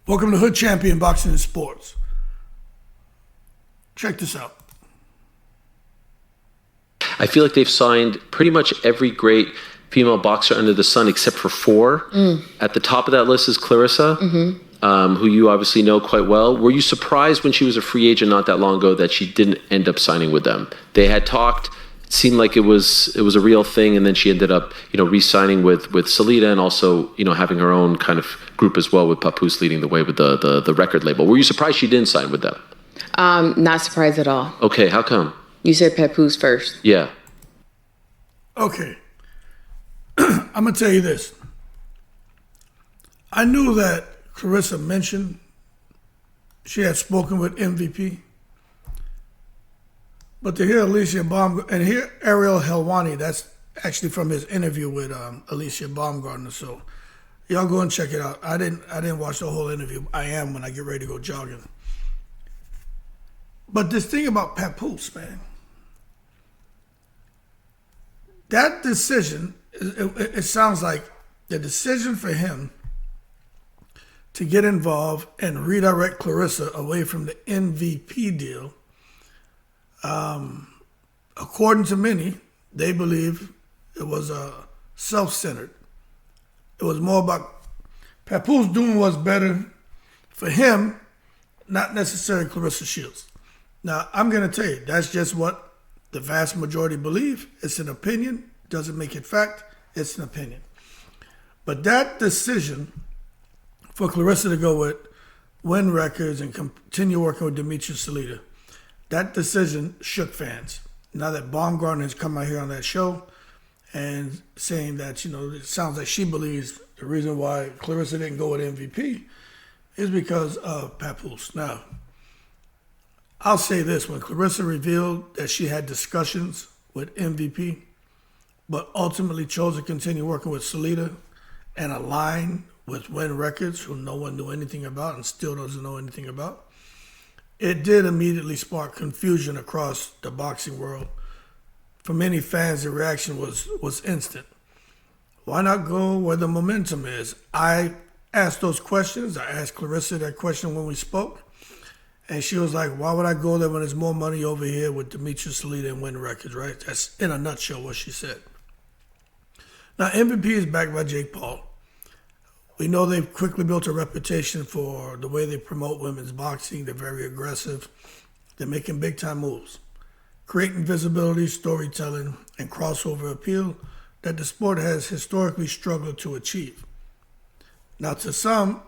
Welcome to Hood Champion Boxing and Sports. Check this out. I feel like they've signed pretty much every great female boxer under the sun except for four. At the top of that list is Claressa, who you obviously know quite well. Were you surprised when she was a free agent not that long ago that she didn't end up signing with them? They had talked. It seemed like it was a real thing, and then she ended up, re-signing with Salida and also, having her own kind of group as well with Papoose leading the way with the record label. Were you surprised she didn't sign with them? Not surprised at all. Okay, how come? You said Papoose first. Yeah. Okay. I'm going to tell you this. I knew that Claressa mentioned she had spoken with MVP. But to hear Alycia Baumgardner, and hear Ariel Helwani, that's actually from his interview with Alycia Baumgardner. So y'all go and check it out. I didn't watch the whole interview. I am when I get ready to go jogging. But this thing about Papoose, man, that decision, it sounds like the decision for him to get involved and redirect Claressa away from the MVP deal, according to many, they believe it was self-centered. It was more about Papoose doing what's better for him, not necessarily Claressa Shields. Now, I'm going to tell you, that's just what the vast majority believe. It's an opinion. Doesn't make it fact. It's an opinion. But that decision for Claressa to go with Wynn Records and continue working with Demetrius Salida, that decision shook fans. Now that Baumgardner has come out here on that show and saying that, it sounds like she believes the reason why Claressa didn't go with MVP is because of Papoose. Now, I'll say this, when Claressa revealed that she had discussions with MVP, but ultimately chose to continue working with Salida and align with Wynn Records, who no one knew anything about and still doesn't know anything about, it did immediately spark confusion across the boxing world. For many fans, the reaction was instant. Why not go where the momentum is? I asked those questions. I asked Claressa that question when we spoke. And she was like, why would I go there when there's more money over here with Demetrius Salida and Wynn Records, right? That's in a nutshell what she said. Now, MVP is backed by Jake Paul. We know they've quickly built a reputation for the way they promote women's boxing. They're very aggressive. They're making big-time moves, creating visibility, storytelling, and crossover appeal that the sport has historically struggled to achieve. Now, to some,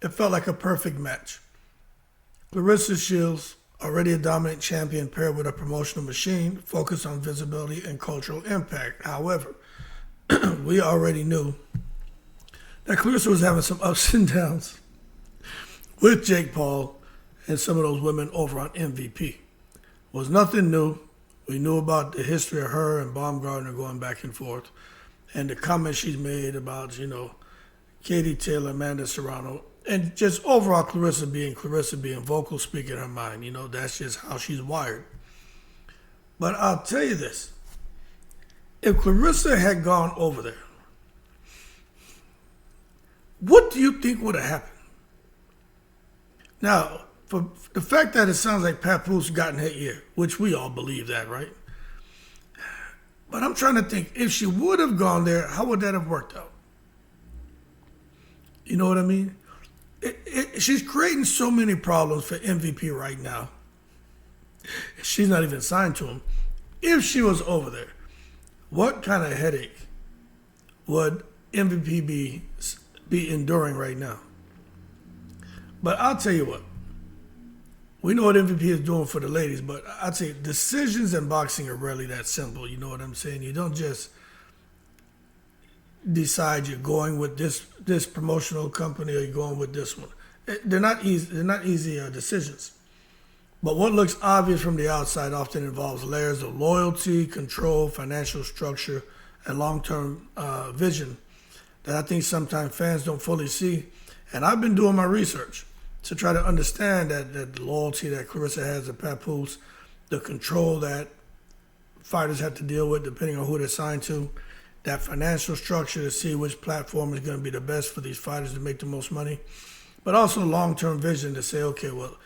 it felt like a perfect match. Claressa Shields, already a dominant champion paired with a promotional machine, focused on visibility and cultural impact. However, we already knew that Claressa was having some ups and downs with Jake Paul and some of those women over on MVP. It was nothing new. We knew about the history of her and Baumgardner going back and forth, and the comments she's made about, Katie Taylor, Amanda Serrano, and just overall Claressa being vocal, speaking her mind. That's just how she's wired. But I'll tell you this. If Claressa had gone over there, what do you think would have happened? Now, for the fact that it sounds like Papoose got in her ear, which we all believe that, right? But I'm trying to think, if she would have gone there, how would that have worked out? You know what I mean? She's creating so many problems for MVP right now. She's not even signed to him. If she was over there, what kind of headache would MVP be enduring right now? But I'll tell you what. We know what MVP is doing for the ladies, but I'd say decisions in boxing are rarely that simple. You know what I'm saying? You don't just decide you're going with this promotional company or you're going with this one. They're not easy. They're not easy decisions. But what looks obvious from the outside often involves layers of loyalty, control, financial structure, and long-term vision that I think sometimes fans don't fully see. And I've been doing my research to try to understand that loyalty that Claressa has to Papoose, the control that fighters have to deal with depending on who they're signed to, that financial structure to see which platform is going to be the best for these fighters to make the most money. but also long-term vision to say, okay, well,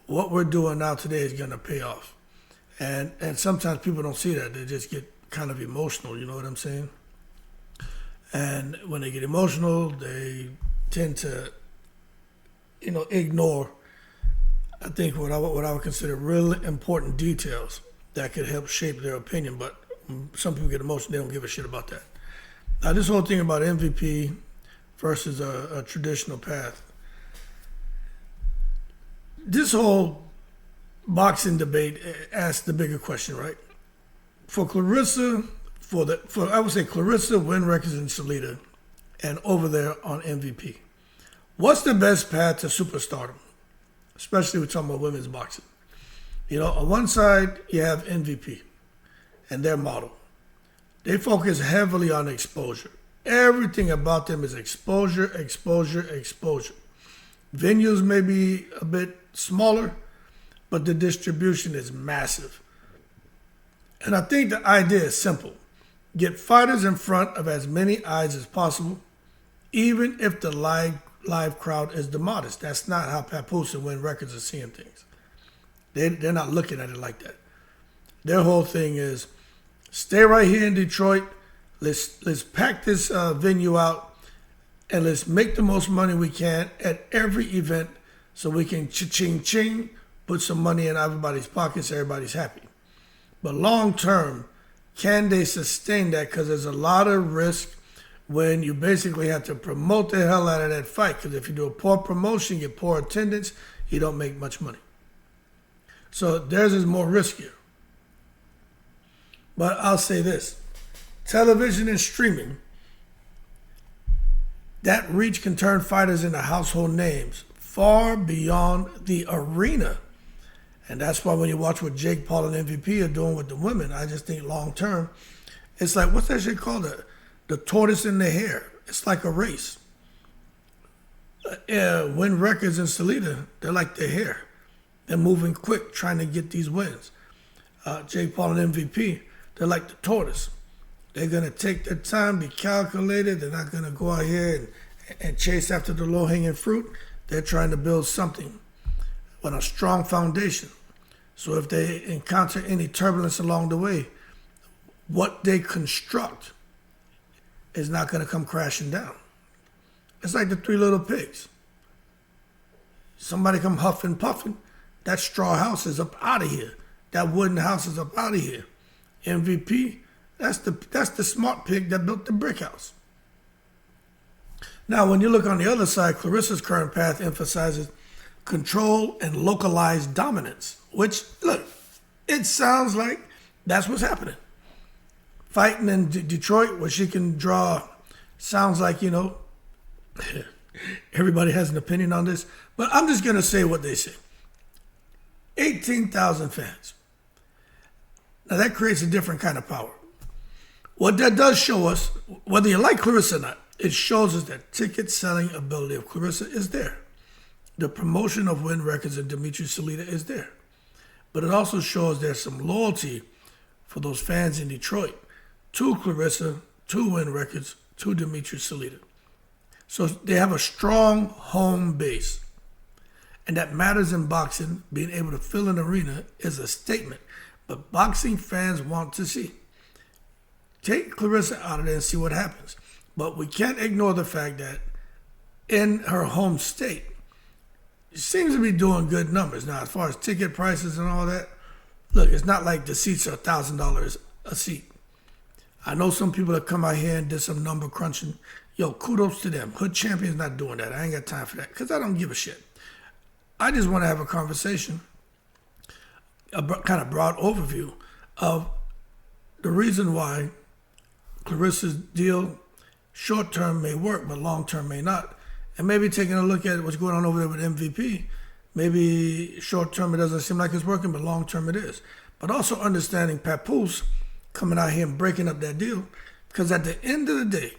what we're doing now today is going to pay off. And sometimes people don't see that. They just get kind of emotional, you know what I'm saying? And when they get emotional, they tend to, ignore, I think, what I would consider really important details that could help shape their opinion. But some people get emotional, they don't give a shit about that. Now, this whole thing about MVP versus a traditional path, this whole boxing debate asks the bigger question, right? For Claressa, I would say Claressa, Wynn Records, and Salida, and over there on MVP, what's the best path to superstardom? Especially we're talking about women's boxing. On one side you have MVP and their model. They focus heavily on exposure. Everything about them is exposure, exposure, exposure. Venues may be a bit smaller, but the distribution is massive. And I think the idea is simple. Get fighters in front of as many eyes as possible, even if the live crowd is the modest. That's not how Papoose and Wynn Records are seeing things. They're not looking at it like that. Their whole thing is, stay right here in Detroit. Let's pack this venue out, and let's make the most money we can at every event so we can cha-ching-ching, put some money in everybody's pockets, everybody's happy. But long term, can they sustain that? Because there's a lot of risk when you basically have to promote the hell out of that fight. Because if you do a poor promotion, get poor attendance, you don't make much money. So theirs is more riskier. But I'll say this. Television and streaming, that reach can turn fighters into household names far beyond the arena. And that's why when you watch what Jake Paul and MVP are doing with the women, I just think long term, it's like, what's that shit called? The tortoise and the hare. It's like a race. Wynn Records and Salida, they're like the hare. They're moving quick, trying to get these wins. Jake Paul and MVP, they're like the tortoise. They're going to take their time, be calculated. They're not going to go out here and chase after the low-hanging fruit. They're trying to build something with a strong foundation. So if they encounter any turbulence along the way, what they construct is not going to come crashing down. It's like the Three Little Pigs. Somebody come huffing, puffing, that straw house is up out of here. That wooden house is up out of here. MVP, that's the smart pig that built the brick house. Now, when you look on the other side, Claressa's current path emphasizes control and localized dominance, which, look, it sounds like that's what's happening. Fighting in Detroit where she can draw, sounds like, everybody has an opinion on this, but I'm just going to say what they say. 18,000 fans. Now that creates a different kind of power. What that does show us, whether you like Claressa or not, it shows us that ticket selling ability of Claressa is there. The promotion of Wynn Records and Dimitri Salida is there. But it also shows there's some loyalty for those fans in Detroit to Claressa, to Wynn Records, to Dimitri Salida. So they have a strong home base. And that matters in boxing. Being able to fill an arena is a statement. But boxing fans want to see. Take Claressa out of there and see what happens. But we can't ignore the fact that in her home state, she seems to be doing good numbers. Now, as far as ticket prices and all that, look, it's not like the seats are $1,000 a seat. I know some people that come out here and did some number crunching. Yo, kudos to them. Hood Champion's not doing that. I ain't got time for that because I don't give a shit. I just want to have a conversation, a kind of broad overview of the reason why Claressa's deal short-term may work, but long-term may not. And maybe taking a look at what's going on over there with MVP, maybe short-term it doesn't seem like it's working, but long-term it is. But also understanding Papoose coming out here and breaking up that deal, because at the end of the day,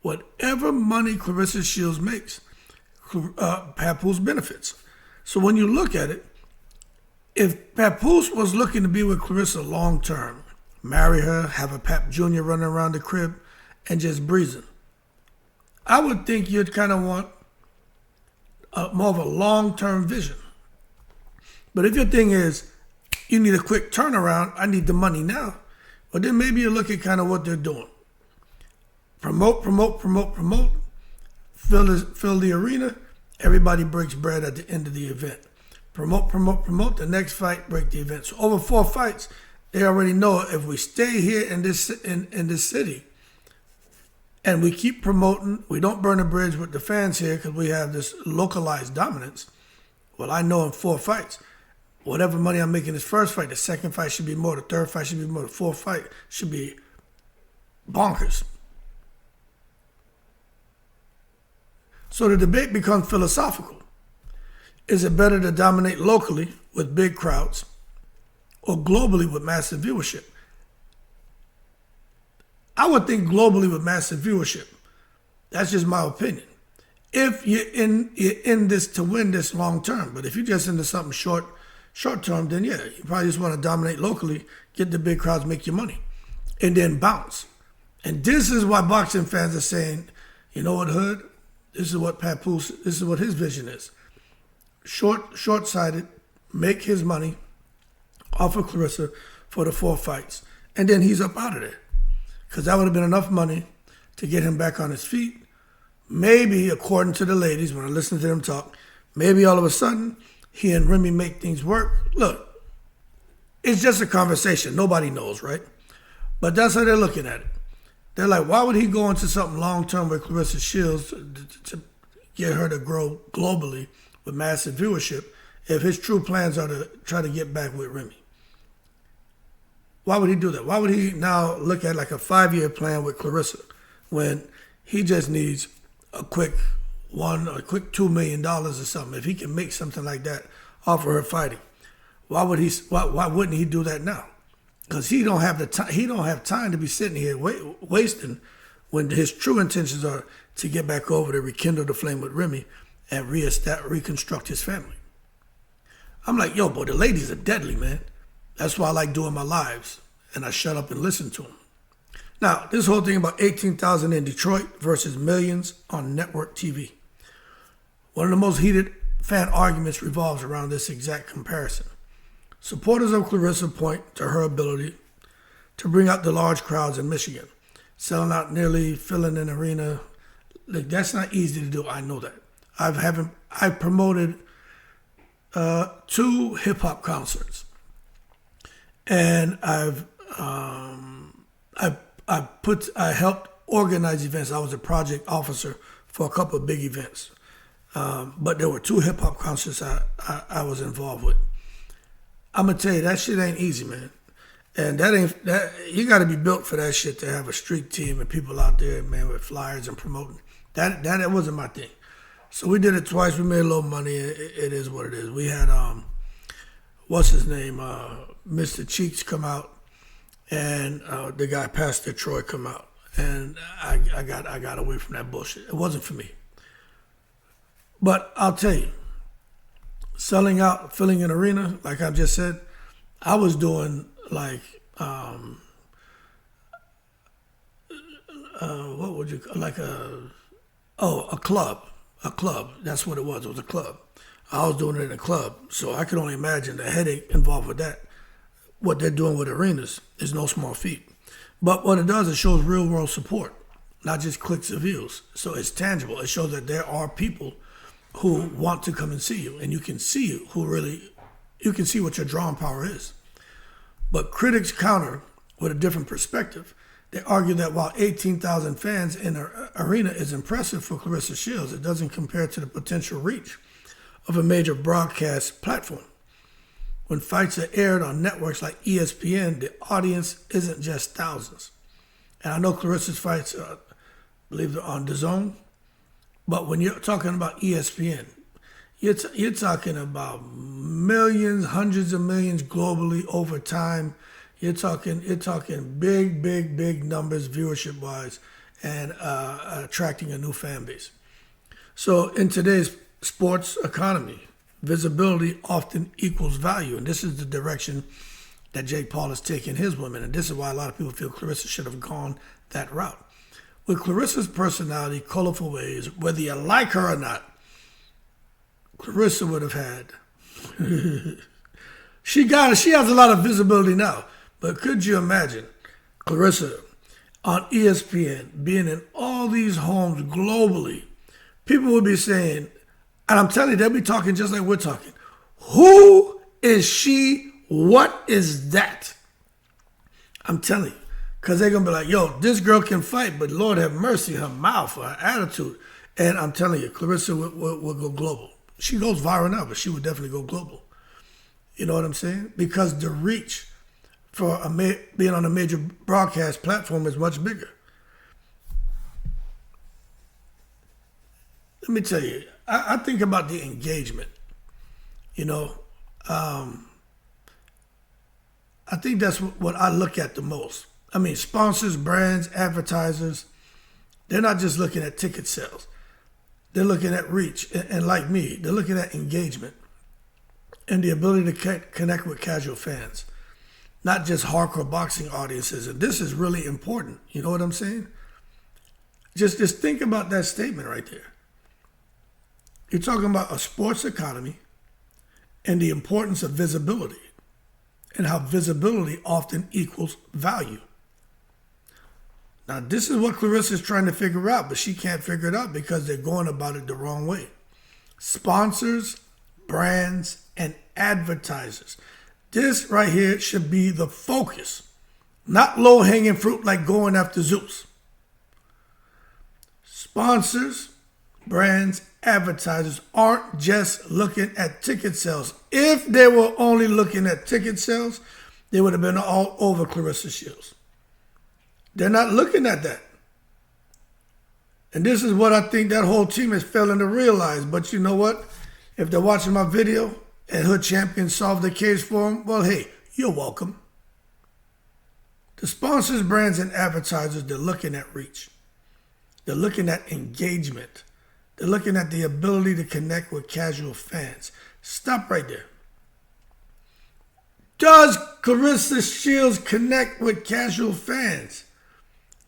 whatever money Claressa Shields makes, Papoose benefits. So when you look at it, if Papoose was looking to be with Claressa long-term, marry her, have a Pap Jr. running around the crib, and just breezing, I would think you'd kind of want more of a long-term vision. But if your thing is, you need a quick turnaround, I need the money now, well, then maybe you look at kind of what they're doing. Promote, fill the arena, everybody breaks bread at the end of the event. Promote, the next fight, break the event. So over 4 fights, they already know if we stay here in this city and we keep promoting, we don't burn a bridge with the fans here because we have this localized dominance. Well, I know in 4 fights, whatever money I'm making this first fight, the second fight should be more, the third fight should be more, the fourth fight should be bonkers. So the debate becomes philosophical. Is it better to dominate locally with big crowds or globally with massive viewership? I would think globally with massive viewership. That's just my opinion. If you're in this to win this long term, but if you're just into something short term, then yeah, you probably just want to dominate locally, get the big crowds, make your money, and then bounce. And this is why boxing fans are saying, you know what, Hood? This is what Papoose, this is what his vision is. Short-sighted, make his money off of Claressa for the 4 fights. And then he's up out of there. Because that would have been enough money to get him back on his feet. Maybe, according to the ladies, when I listen to them talk, maybe all of a sudden, he and Remy make things work. Look, it's just a conversation. Nobody knows, right? But that's how they're looking at it. They're like, why would he go into something long-term with Claressa Shields to get her to grow globally with massive viewership if his true plans are to try to get back with Remy? Why would he do that? Why would he now look at like a 5-year plan with Claressa when he just needs a quick $2 million or something? If he can make something like that off of her fighting, why wouldn't he do that now? Because he don't have the time. He don't have time to be sitting here wasting when his true intentions are to get back over to rekindle the flame with Remy and reconstruct his family. I'm like, yo, boy, the ladies are deadly, man. That's why I like doing my lives, and I shut up and listen to them. Now, this whole thing about 18,000 in Detroit versus millions on network TV. One of the most heated fan arguments revolves around this exact comparison. Supporters of Claressa point to her ability to bring out the large crowds in Michigan, selling out nearly, filling an arena. Look, that's not easy to do. I know that. I've promoted 2 hip hop concerts, and I helped organize events. I was a project officer for a couple of big events, but there were 2 hip hop concerts I was involved with. I'm gonna tell you, that shit ain't easy, man. And you gotta be built for that shit to have a street team and people out there, man, with flyers and promoting. That wasn't my thing. So we did it twice, we made a little money, it is what it is. We had, what's his name, Mr. Cheeks come out, and the guy, Pastor Troy, come out. And I got away from that bullshit. It wasn't for me. But I'll tell you, selling out, filling an arena, like I just said, I was doing like, what would you call, like a club. A club, that's what it was a club. I was doing it in a club, so I could only imagine the headache involved with that. What they're doing with arenas is no small feat. But what it does, it shows real world support, not just clicks or views. So it's tangible. It shows that there are people who want to come and see you, and you can see you can see what your drawing power is. But critics counter with a different perspective. They argue that while 18,000 fans in an arena is impressive for Claressa Shields, it doesn't compare to the potential reach of a major broadcast platform. When fights are aired on networks like ESPN, the audience isn't just thousands. And I know Claressa's fights, I believe they're on DAZN, but when you're talking about ESPN, you're talking about millions, hundreds of millions globally over time. You're talking big numbers viewership-wise and attracting a new fan base. So in today's sports economy, visibility often equals value, and this is the direction that Jake Paul is taking his women, and this is why a lot of people feel Claressa should have gone that route. With Claressa's personality, colorful ways, whether you like her or not, Claressa would have had. She got it. She has a lot of visibility now. But could you imagine Claressa on ESPN being in all these homes globally? People would be saying, and I'm telling you, they'll be talking just like we're talking. Who is she? What is that? I'm telling you. Because they're going to be like, yo, this girl can fight, but Lord have mercy, her mouth, her attitude. And I'm telling you, Claressa will go global. She goes viral now, but she would definitely go global. You know what I'm saying? Because the reach for being on a major broadcast platform is much bigger. Let me tell you, I think about the engagement. You know, I think that's what I look at the most. I mean, sponsors, brands, advertisers, they're not just looking at ticket sales. They're looking at reach. And like me, they're looking at engagement and the ability to connect with casual fans, not just hardcore boxing audiences. And this is really important. You know what I'm saying? Just think about that statement right there. You're talking about a sports economy and the importance of visibility and how visibility often equals value. Now, this is what Claressa is trying to figure out, but she can't figure it out because they're going about it the wrong way. Sponsors, brands, and advertisers. This right here should be the focus, not low-hanging fruit like going after Zeus. Sponsors, brands, advertisers aren't just looking at ticket sales. If they were only looking at ticket sales, they would have been all over Claressa Shields. They're not looking at that. And this is what I think that whole team is failing to realize. But you know what? If they're watching my video and Hood Champion solved the case for them, well, hey, you're welcome. The sponsors, brands, and advertisers, they're looking at reach. They're looking at engagement. They're looking at the ability to connect with casual fans. Stop right there. Does Claressa Shields connect with casual fans?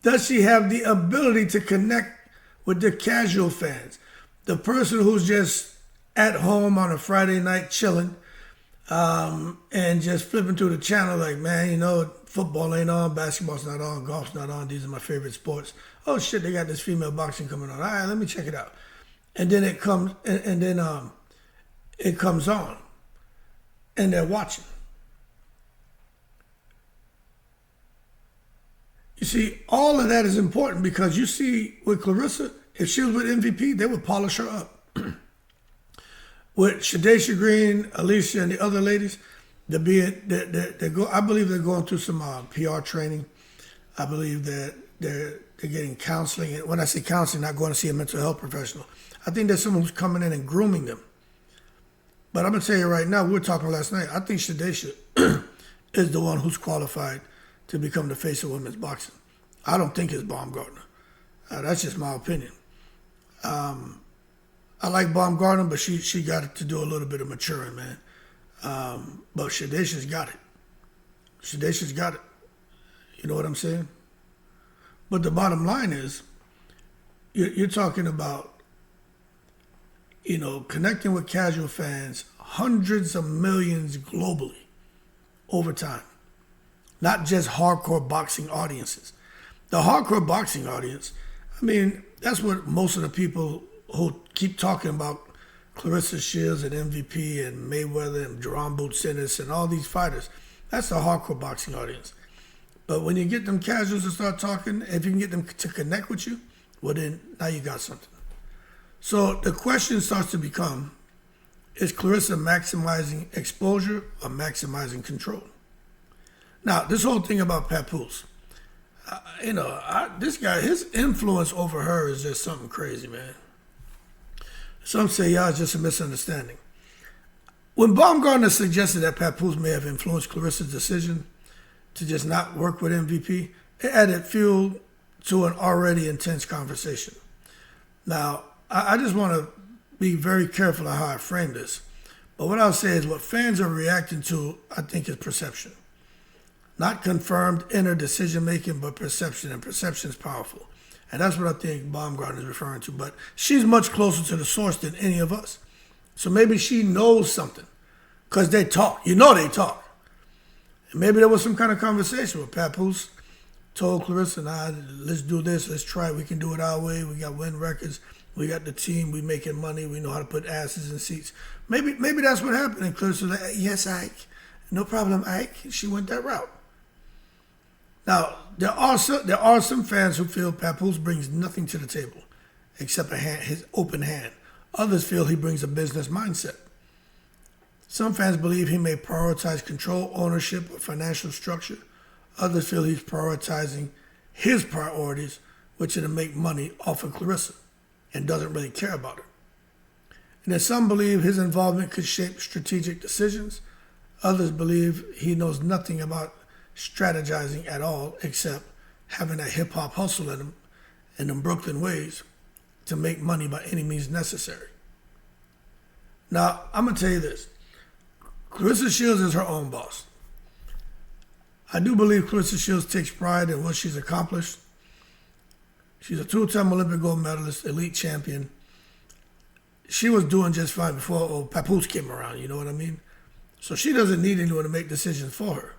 Does she have the ability to connect with the casual fans? The person who's just at home on a Friday night chilling and just flipping through the channel like, man, you know, football ain't on, basketball's not on, golf's not on. These are my favorite sports. Oh, shit, they got this female boxing coming on. All right, let me check it out. And then it comes, and then it comes on, and they're watching. You see, all of that is important because you see with Claressa, if she was with MVP, they would polish her up. With Shadesha Green, Alycia, and the other ladies, I believe they're going through some PR training. I believe that they're getting counseling. And when I say counseling, not going to see a mental health professional. I think there's someone who's coming in and grooming them. But I'm going to tell you right now, we were talking last night, I think Shadesha is the one who's qualified to become the face of women's boxing. I don't think it's Baumgardner. That's just my opinion. I like Baumgardner, but she got to do a little bit of maturing, man. But Shadesha's got it. Shadesha's got it. You know what I'm saying? But the bottom line is, you're talking about, you know, connecting with casual fans, hundreds of millions globally over time. Not just hardcore boxing audiences. The hardcore boxing audience, I mean, that's what most of the people who keep talking about Claressa Shields and MVP and Mayweather and Jerome Boots and all these fighters, that's the hardcore boxing audience. But when you get them casuals to start talking, if you can get them to connect with you, well then, now you got something. So the question starts to become, is Claressa maximizing exposure or maximizing control? Now, this whole thing about Papoose, this guy, his influence over her is just something crazy, man. Some say, yeah, it's just a misunderstanding. When Baumgardner suggested that Papoose may have influenced Claressa's decision to just not work with MVP, it added fuel to an already intense conversation. Now, I just want to be very careful on how I frame this. But what I'll say is what fans are reacting to, I think, is perception. Not confirmed inner decision-making, but perception, and perception is powerful. And that's what I think Baumgardner is referring to. But she's much closer to the source than any of us. So maybe she knows something because they talk. You know they talk. And maybe there was some kind of conversation where Papoose told Claressa, nah, let's do this. Let's try it. We can do it our way. We got Wynn Records. We got the team. We making money. We know how to put asses in seats. Maybe that's what happened. And Claressa was like, yes, Ike. No problem, Ike. She went that route. Now, there are some fans who feel Papoose brings nothing to the table except his open hand. Others feel he brings a business mindset. Some fans believe he may prioritize control, ownership, or financial structure. Others feel he's prioritizing his priorities, which are to make money off of Claressa, and doesn't really care about her. And then some believe his involvement could shape strategic decisions. Others believe he knows nothing about strategizing at all except having that hip-hop hustle in him and them Brooklyn ways to make money by any means necessary. Now, I'm going to tell you this. Claressa Shields is her own boss. I do believe Claressa Shields takes pride in what she's accomplished. She's a two-time Olympic gold medalist, elite champion. She was doing just fine before Papoose came around, you know what I mean? So she doesn't need anyone to make decisions for her.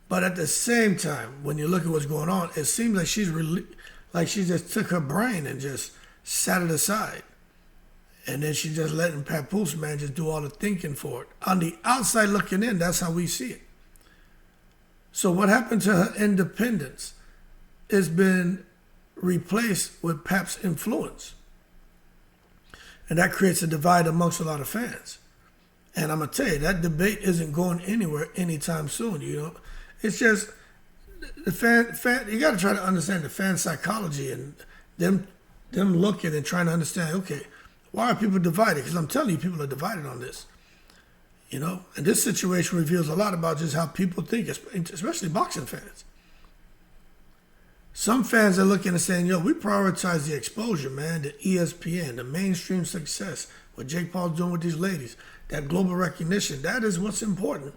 But at the same time, when you look at what's going on, it seems like she just took her brain and just sat it aside. And then she just letting Papoose, man, just do all the thinking for it. On the outside looking in, that's how we see it. So what happened to her independence has been replaced with Pap's influence. And that creates a divide amongst a lot of fans. And I'm going to tell you, that debate isn't going anywhere anytime soon, you know. It's just, the fan you got to try to understand the fan psychology and them looking and trying to understand, okay, why are people divided? Because I'm telling you, people are divided on this. You know, and this situation reveals a lot about just how people think, especially boxing fans. Some fans are looking and saying, yo, we prioritize the exposure, man, the ESPN, the mainstream success, what Jake Paul's doing with these ladies, that global recognition, that is what's important.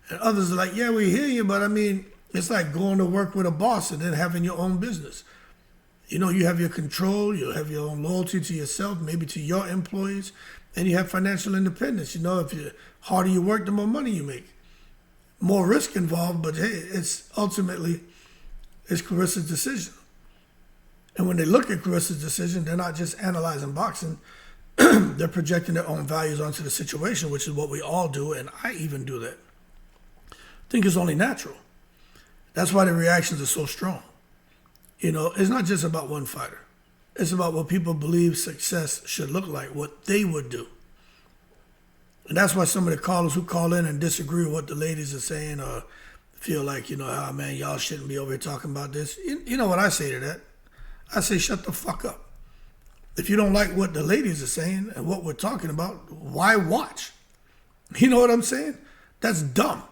And others are like, yeah, we hear you, but I mean, it's like going to work with a boss and then having your own business. You know, you have your control, you have your own loyalty to yourself, maybe to your employees, and you have financial independence. You know, if the harder you work, the more money you make. More risk involved, but hey, it's Claressa's decision. And when they look at Claressa's decision, they're not just analyzing boxing, they're projecting their own values onto the situation, which is what we all do, and I even do that. I think it's only natural. That's why the reactions are so strong. You know, it's not just about one fighter. It's about what people believe success should look like, what they would do. And that's why some of the callers who call in and disagree with what the ladies are saying or feel like, you know, oh man, y'all shouldn't be over here talking about this. You know what I say to that? I say, shut the fuck up. If you don't like what the ladies are saying and what we're talking about, why watch? You know what I'm saying? That's dumb.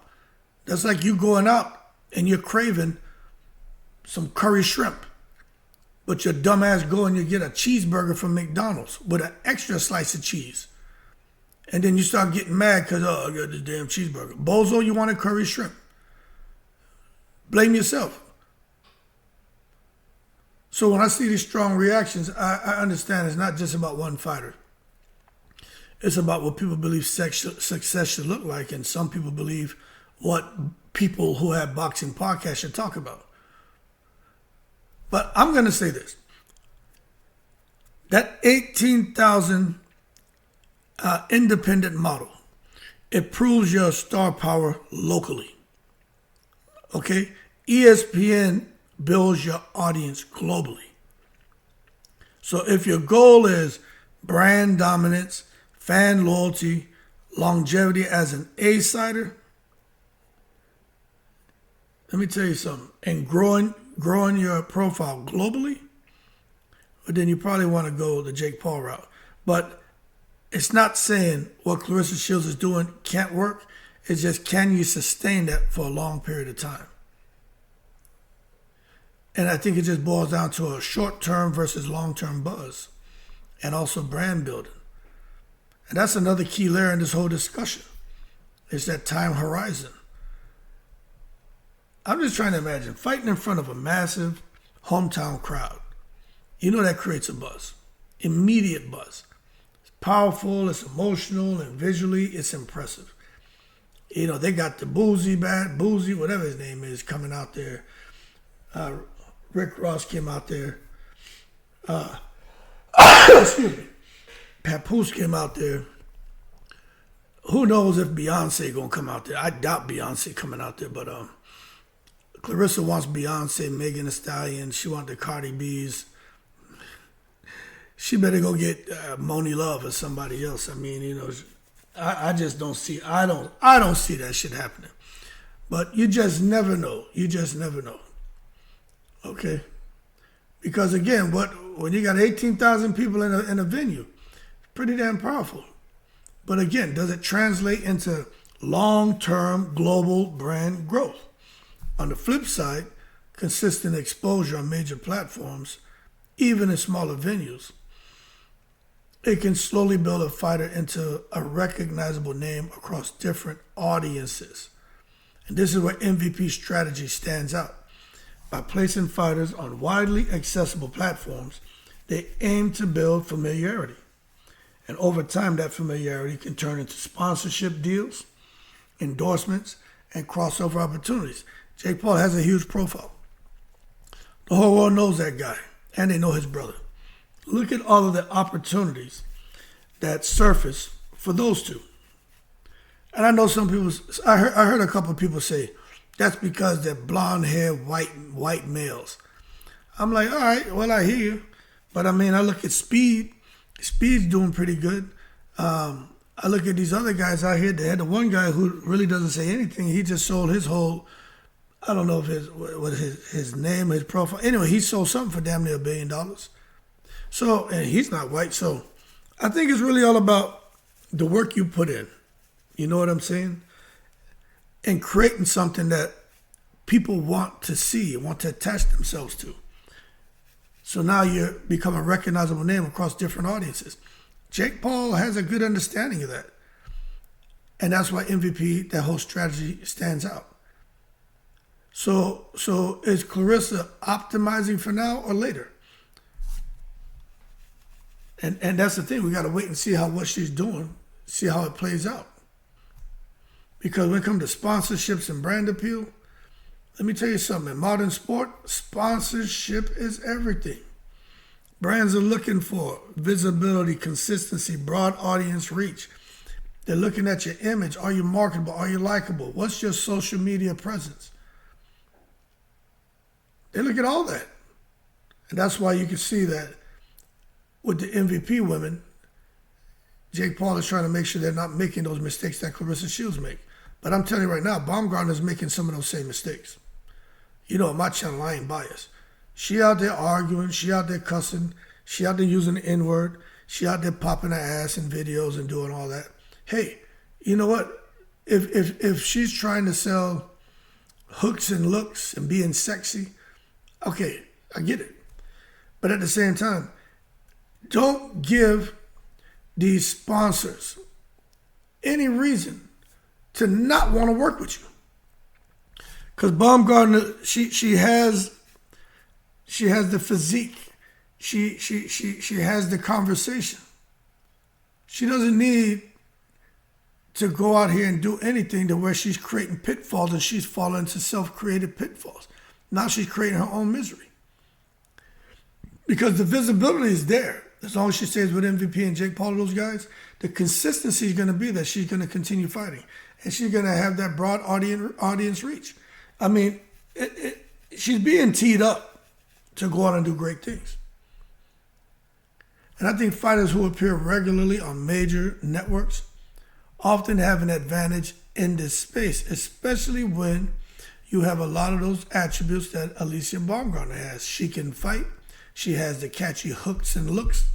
That's like you going out and you're craving some curry shrimp, but your dumb ass go and you get a cheeseburger from McDonald's with an extra slice of cheese. And then you start getting mad because, oh, I got this damn cheeseburger. Bozo, you wanted curry shrimp. Blame yourself. So when I see these strong reactions, I understand it's not just about one fighter. It's about what people believe success should look like, and some people believe what people who have boxing podcasts should talk about. But I'm going to say this. That 18,000 independent model, it proves your star power locally. Okay? ESPN builds your audience globally. So if your goal is brand dominance, fan loyalty, longevity as an A-sider, let me tell you something, and growing your profile globally, but then you probably want to go the Jake Paul route. But it's not saying what Claressa Shields is doing can't work. It's just, can you sustain that for a long period of time? And I think it just boils down to a short-term versus long-term buzz, and also brand building. And that's another key layer in this whole discussion. It's that time horizon. I'm just trying to imagine fighting in front of a massive hometown crowd. You know that creates a buzz, immediate buzz. powerful, it's emotional, and visually it's impressive. You know, they got the Boozy, whatever his name is, coming out there. Rick Ross came out there. Excuse me. Papoose came out there. Who knows if Beyonce gonna come out there? I doubt Beyonce coming out there, but Claressa wants Beyonce, Megan Thee Stallion. She wants the Cardi B's. She better go get Moni Love or somebody else. I mean, you know, I just don't see. I don't see that shit happening. But you just never know. You just never know. Okay, because again, when you got 18,000 people in a venue, pretty damn powerful. But again, does it translate into long-term global brand growth? On the flip side, consistent exposure on major platforms, even in smaller venues, it can slowly build a fighter into a recognizable name across different audiences. And this is where MVP strategy stands out. By placing fighters on widely accessible platforms, they aim to build familiarity. And over time, that familiarity can turn into sponsorship deals, endorsements, and crossover opportunities. Jake Paul has a huge profile. The whole world knows that guy, and they know his brother. Look at all of the opportunities that surface for those two. And I know some people, I heard a couple of people say, that's because they're blonde-haired, white males. I'm like, all right, well, I hear you. But I mean, I look at Speed. Speed's doing pretty good. I look at these other guys out here. They had the one guy who really doesn't say anything. He just sold his whole, I don't know if his name, his profile. Anyway, he sold something for damn near $1 billion. So, and he's not white. So I think it's really all about the work you put in. You know what I'm saying? And creating something that people want to see, want to attach themselves to. So now you become a recognizable name across different audiences. Jake Paul has a good understanding of that. And that's why MVP, that whole strategy stands out. So is Claressa optimizing for now or later? And that's the thing. We got to wait and see what she's doing, see how it plays out. Because when it comes to sponsorships and brand appeal, let me tell you something. In modern sport, sponsorship is everything. Brands are looking for visibility, consistency, broad audience reach. They're looking at your image. Are you marketable? Are you likable? What's your social media presence? They look at all that. And that's why you can see that with the MVP women, Jake Paul is trying to make sure they're not making those mistakes that Claressa Shields make. But I'm telling you right now, Baumgardner is making some of those same mistakes. You know, on my channel, I ain't biased. She out there arguing. She out there cussing. She out there using the N-word. She out there popping her ass in videos and doing all that. Hey, you know what? If she's trying to sell hooks and looks and being sexy, okay, I get it. But at the same time, don't give these sponsors any reason to not want to work with you. Because Baumgardner, she has the physique. She has the conversation. She doesn't need to go out here and do anything to where she's creating pitfalls and she's falling into self-created pitfalls. Now she's creating her own misery. Because the visibility is there. As long as she stays with MVP and Jake Paul, those guys, the consistency is going to be that she's going to continue fighting. And she's going to have that broad audience reach. I mean, she's being teed up to go out and do great things. And I think fighters who appear regularly on major networks often have an advantage in this space, especially when you have a lot of those attributes that Alycia Baumgardner has. She can fight. She has the catchy hooks and looks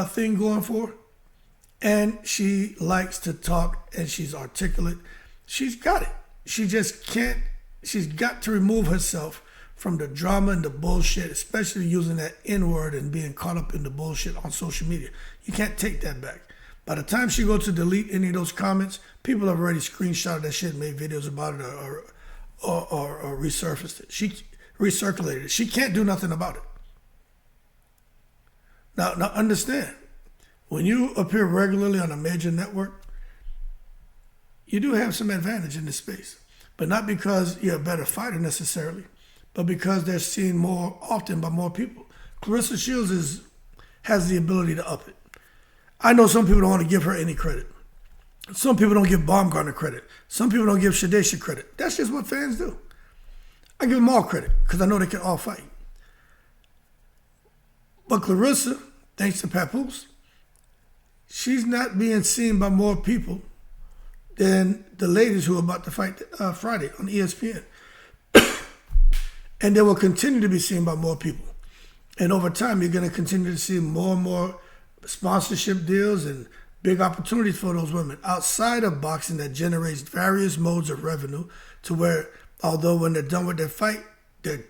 thing going for her. And she likes to talk and she's articulate. She's got it. She just can't, she's got to remove herself from the drama and the bullshit, especially using that N-word and being caught up in the bullshit on social media. You can't take that back. By the time she goes to delete any of those comments, people have already screenshotted that shit and made videos about it or resurfaced it. She recirculated it. She can't do nothing about it. Now understand, when you appear regularly on a major network, you do have some advantage in this space. But not because you're a better fighter necessarily, but because they're seen more often by more people. Claressa Shields has the ability to up it. I know some people don't want to give her any credit. Some people don't give Baumgardner credit. Some people don't give Shadesha credit. That's just what fans do. I give them all credit because I know they can all fight. But Claressa, thanks to Papoose, she's not being seen by more people than the ladies who are about to fight Friday on ESPN. And they will continue to be seen by more people. And over time, you're going to continue to see more and more sponsorship deals and big opportunities for those women outside of boxing that generates various modes of revenue to where, although when they're done with their fight, they're,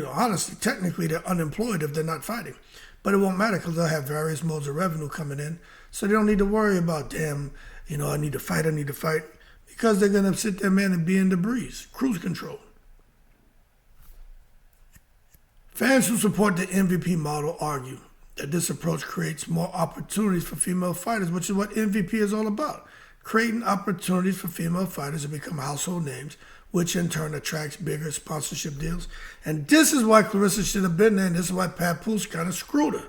honestly, technically they're unemployed if they're not fighting. But it won't matter because they'll have various modes of revenue coming in. So they don't need to worry about, damn, I need to fight, because they're going to sit there, man, and be in the breeze, cruise control. Fans who support the MVP model argue that this approach creates more opportunities for female fighters, which is what MVP is all about. Creating opportunities for female fighters to become household names, which in turn attracts bigger sponsorship deals. And this is why Claressa should have been there, and this is why Papoose kind of screwed her.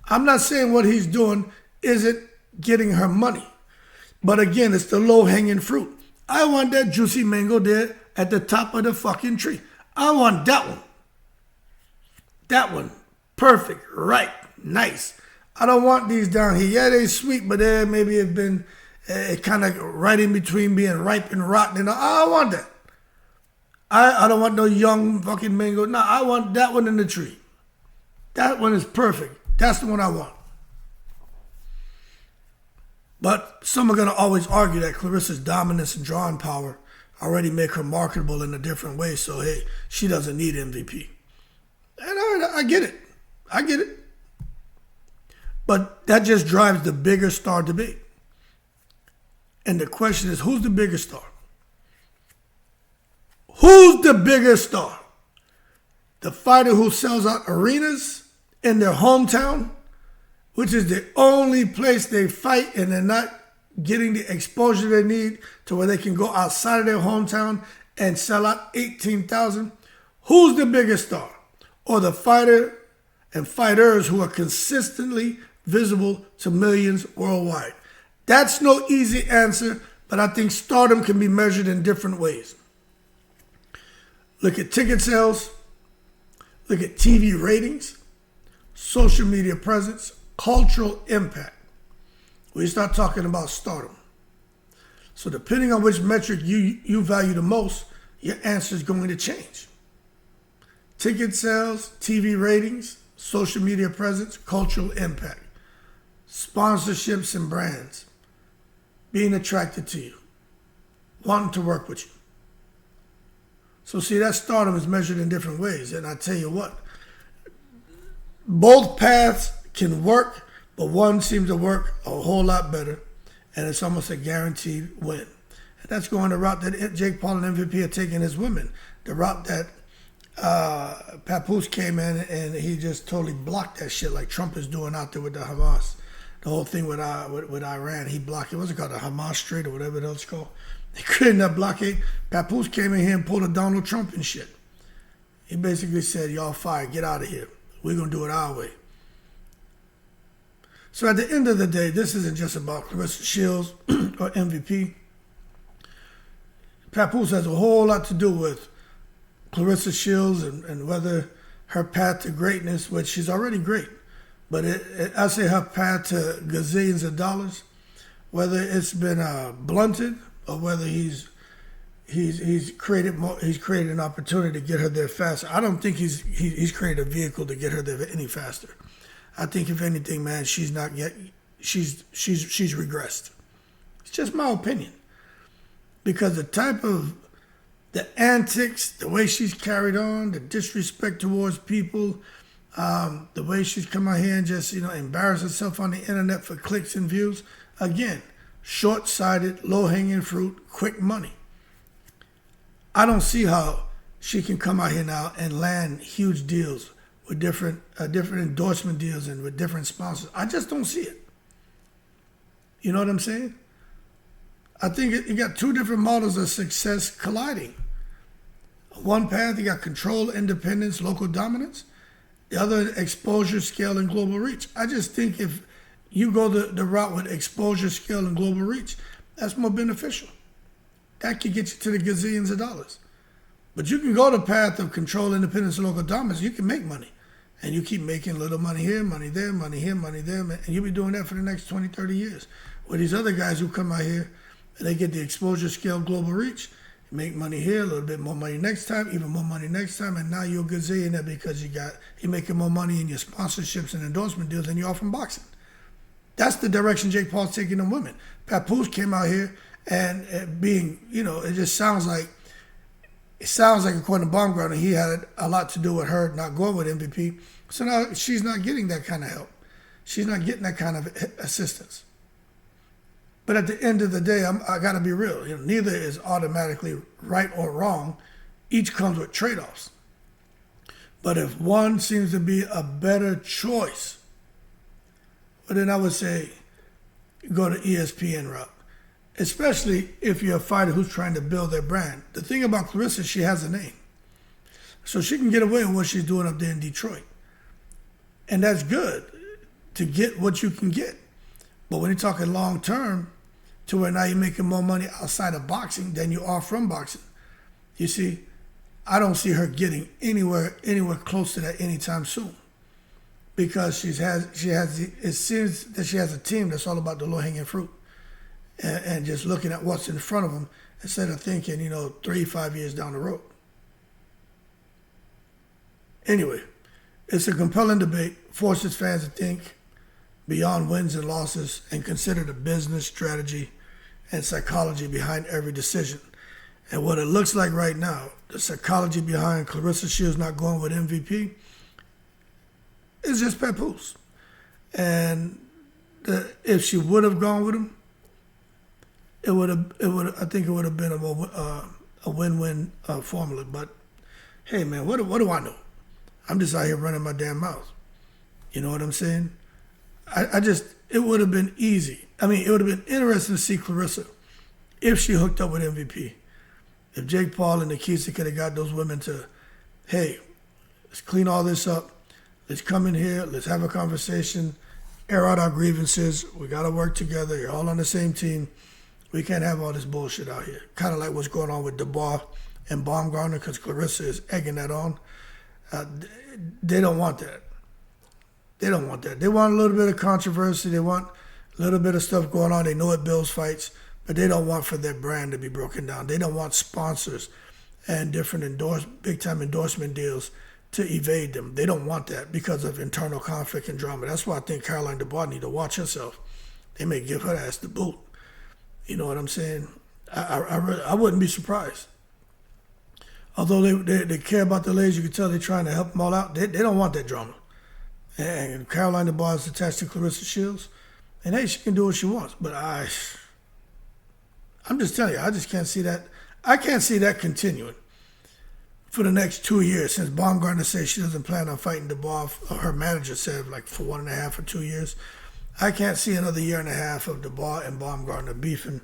I'm not saying what he's doing isn't getting her money. But again, it's the low-hanging fruit. I want that juicy mango there at the top of the fucking tree. I want that one. That one. Perfect. Right. Nice. I don't want these down here. Yeah, they sweet, but maybe it's been kind of right in between being ripe and rotten. And I don't want that. I don't want no young fucking mango. No, I want that one in the tree. That one is perfect. That's the one I want. But some are going to always argue that Claressa's dominance and drawing power already make her marketable in a different way. So, hey, she doesn't need MVP. And I get it. I get it. But that just drives the bigger star debate. And the question is, who's the bigger star? Who's the bigger star? The fighter who sells out arenas in their hometown, which is the only place they fight and they're not getting the exposure they need to where they can go outside of their hometown and sell out 18,000. Who's the bigger star? Or the fighter and fighters who are consistently visible to millions worldwide? That's no easy answer, but I think stardom can be measured in different ways. Look at ticket sales, look at TV ratings, social media presence, cultural impact. We start talking about stardom. So depending on which metric you value the most, your answer is going to change. Ticket sales, TV ratings, social media presence, cultural impact, sponsorships and brands, being attracted to you, wanting to work with you. So see, that stardom is measured in different ways. And I tell you what, both paths can work, but one seems to work a whole lot better, and it's almost a guaranteed win. And that's going the route that Jake Paul and MVP are taking as women, the route that Papoose came in and he just totally blocked that shit like Trump is doing out there with the Hamas. The whole thing with Iran, he blocked it. What's it called? The Hamas Strait or whatever it else called. They created that blockade. Papoose came in here and pulled a Donald Trump and shit. He basically said, y'all fired, get out of here. We're going to do it our way. So at the end of the day, this isn't just about Claressa Shields or MVP. Papoose has a whole lot to do with Claressa Shields and whether her path to greatness, which she's already great, but I say her path to gazillions of dollars, whether it's been blunted or whether he's created an opportunity to get her there faster. I don't think he's created a vehicle to get her there any faster. I think if anything, man, she's regressed. It's just my opinion, because the antics, the way she's carried on, the disrespect towards people, the way she's come out here and just, embarrass herself on the internet for clicks and views. Again, short-sighted, low-hanging fruit, quick money. I don't see how she can come out here now and land huge deals with different endorsement deals and with different sponsors. I just don't see it. You know what I'm saying? I think you got two different models of success colliding. One path, you got control, independence, local dominance. The other, exposure, scale, and global reach. I just think if you go the route with exposure, scale, and global reach, that's more beneficial. That could get you to the gazillions of dollars. But you can go the path of control, independence, and local dominance. You can make money. And you keep making little money here, money there, money here, money there. And you'll be doing that for the next 20, 30 years. With these other guys who come out here and they get the exposure, scale, global reach, make money here, a little bit more money next time, even more money next time, and now you're a gazillionaire because you're making more money in your sponsorships and endorsement deals than you are from boxing. That's the direction Jake Paul's taking on women. Papoose came out here and being, it just sounds like, according to Baumgardner, he had a lot to do with her not going with MVP. So now she's not getting that kind of help. She's not getting that kind of assistance. But at the end of the day, I got to be real. Neither is automatically right or wrong. Each comes with trade-offs. But if one seems to be a better choice, well, then I would say go to ESPN route, especially if you're a fighter who's trying to build their brand. The thing about Claressa, she has a name. So she can get away with what she's doing up there in Detroit. And that's good to get what you can get. But when you're talking long term, to where now you're making more money outside of boxing than you are from boxing, you see, I don't see her getting anywhere close to that anytime soon, because it seems that she has a team that's all about the low hanging fruit and just looking at what's in front of them instead of thinking 3-5 years down the road. Anyway, it's a compelling debate, forces fans to think beyond wins and losses and consider the business, strategy, and psychology behind every decision. And what it looks like right now, the psychology behind Claressa Shields not going with MVP is just Papoose. And if she would have gone with him, I think it would have been a win-win formula. But hey, man, what do I know? I'm just out here running my damn mouth. You know what I'm saying? It would have been easy. I mean, it would have been interesting to see Claressa if she hooked up with MVP. If Jake Paul and Nikita could have got those women to, hey, let's clean all this up. Let's come in here. Let's have a conversation. Air out our grievances. We got to work together. You're all on the same team. We can't have all this bullshit out here. Kind of like what's going on with Dubois and Baumgardner, because Claressa is egging that on. They don't want that. They don't want that. They want a little bit of controversy. They want a little bit of stuff going on. They know it builds fights, but they don't want for their brand to be broken down. They don't want sponsors and different big-time endorsement deals to evade them. They don't want that because of internal conflict and drama. That's why I think Caroline Dubois need to watch herself. They may give her ass the boot. You know what I'm saying? I wouldn't be surprised. Although they care about the ladies, you can tell they're trying to help them all out. They don't want that drama. And Caroline Dubois is attached to Claressa Shields. And hey, she can do what she wants. But I'm just telling you, I just can't see that. I can't see that continuing for the next 2 years, since Baumgardner says she doesn't plan on fighting Dubois. Her manager said like for 1.5 or 2 years. I can't see another 1.5 years of Dubois and Baumgardner beefing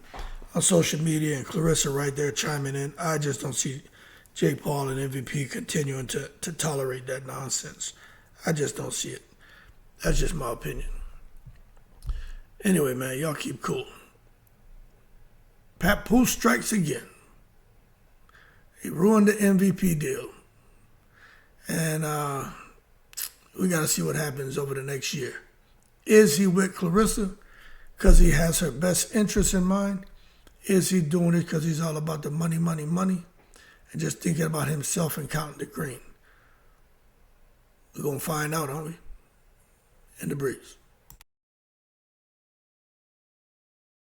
on social media and Claressa right there chiming in. I just don't see Jake Paul and MVP continuing to tolerate that nonsense. I just don't see it. That's just my opinion. Anyway, man, y'all keep cool. Papoose strikes again. He ruined the MVP deal. And we got to see what happens over the next year. Is he with Claressa because he has her best interests in mind? Is he doing it because he's all about the money, money, money, and just thinking about himself and counting the green? We're going to find out, aren't we? In the breeze.